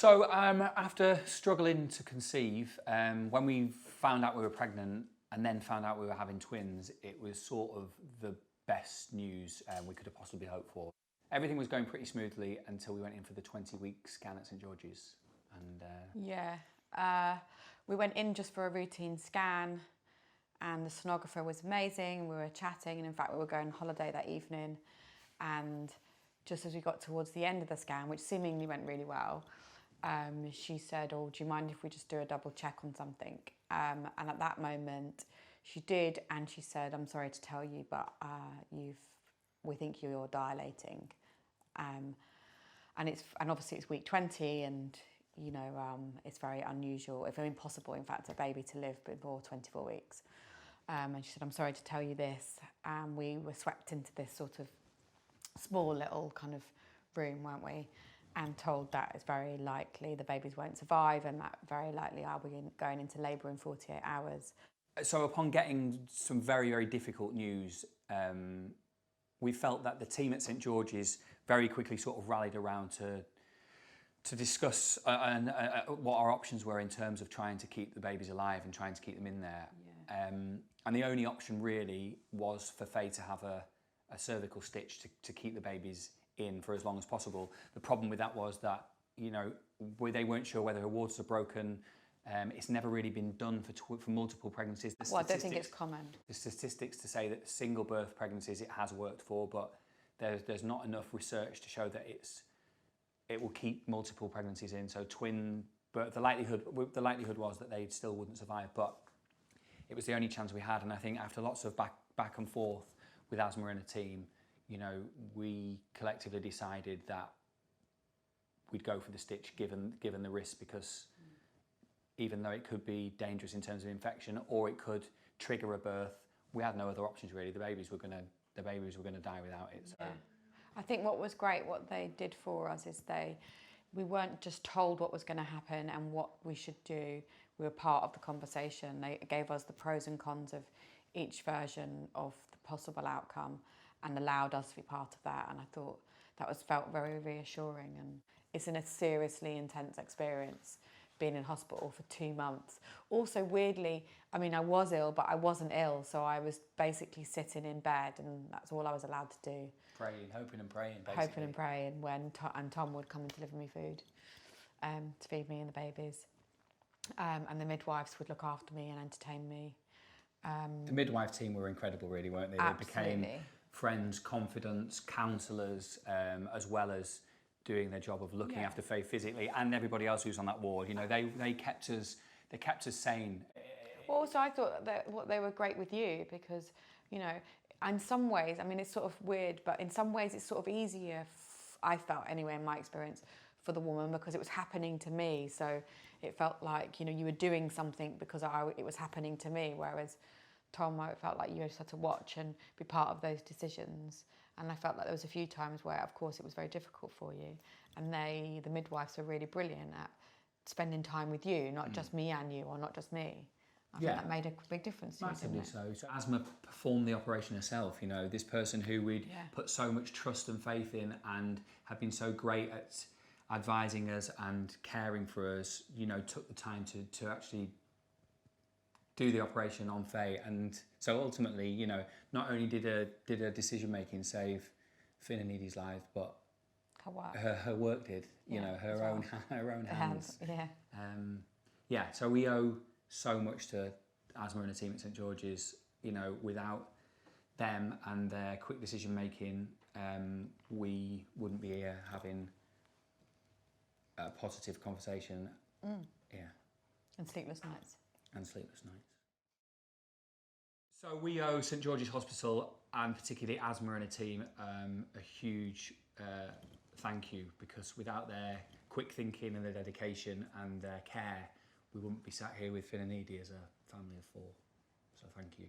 So after struggling to conceive, when we found out we were pregnant and then found out we were having twins, it was sort of the best news we could have possibly hoped for. Everything was going pretty smoothly until we went in for the 20-week scan at St George's. And we went in just for a routine scan, and the sonographer was amazing. We were chatting, and in fact we were going on holiday that evening, and just as we got towards the end of the scan, which seemingly went really well, she said, "Oh, do you mind if we just do a double check on something?" And at that moment she did, and she said, "I'm sorry to tell you, but we think you're dilating." And obviously it's week 20, and it's very unusual, if impossible, in fact, a baby to live before 24 weeks. And she said, "I'm sorry to tell you this." And we were swept into this sort of small little kind of room, weren't we? And told that it's very likely the babies won't survive, and that very likely I'll be going into labour in 48 hours. So upon getting some very, very difficult news, we felt that the team at St George's very quickly sort of rallied around to discuss what our options were in terms of trying to keep the babies alive and trying to keep them in there. Yeah. And the only option really was for Faye to have a cervical stitch to keep the babies in for as long as possible. The problem with that was that, they weren't sure whether her waters are broken. It's never really been done for multiple pregnancies. Well, I don't think it's common. The statistics to say that single birth pregnancies it has worked for, but there's not enough research to show that it will keep multiple pregnancies in. So twin birth, the likelihood was that they still wouldn't survive, but it was the only chance we had. And I think after lots of back and forth with Asma and a team, we collectively decided that we'd go for the stitch given the risk, because even though it could be dangerous in terms of infection or it could trigger a birth, we had no other options really. The babies were going to die without it. So. Yeah. I think what was great, what they did for us, is we weren't just told what was going to happen and what we should do. We were part of the conversation. They gave us the pros and cons of each version of the possible outcome and allowed us to be part of that. And I thought that felt very reassuring. And it's a seriously intense experience, being in hospital for 2 months. Also, weirdly, I mean, I was ill, but I wasn't ill. So I was basically sitting in bed, and that's all I was allowed to do. Praying, hoping and praying, basically. Hoping and praying and Tom would come and deliver me food to feed me and the babies. And the midwives would look after me and entertain me. The midwife team were incredible, really, weren't they? Absolutely. They became friends, confidants, counsellors, as well as doing their job of looking after Faye physically, and everybody else who's on that ward. They kept us sane. Well, also I thought that they were great with you, because in some ways, I mean, it's sort of weird, but in some ways it's sort of easier, I felt anyway in my experience, for the woman, because it was happening to me. So it felt like you were doing something because it was happening to me, whereas Tom, I felt like you just had to watch and be part of those decisions. And I felt like there was a few times where, of course, it was very difficult for you. And the midwives were really brilliant at spending time with you, not just me and you, or not just me. I think that made a big difference to you, didn't it? Massively so. So Asma performed the operation herself, this person who we'd put so much trust and faith in and had been so great at advising us and caring for us, took the time to actually do the operation on Faye. And so ultimately, not only did her decision making save Finn and Edie's life, but her work did, her own hands. So we owe so much to Asma and the team at St George's. Without them and their quick decision making, we wouldn't be here having a positive conversation. And sleepless nights. So we owe St George's Hospital, and particularly Asma and a team, a huge thank you, because without their quick thinking and their dedication and their care, we wouldn't be sat here with Finn and Edie as a family of 4. So thank you.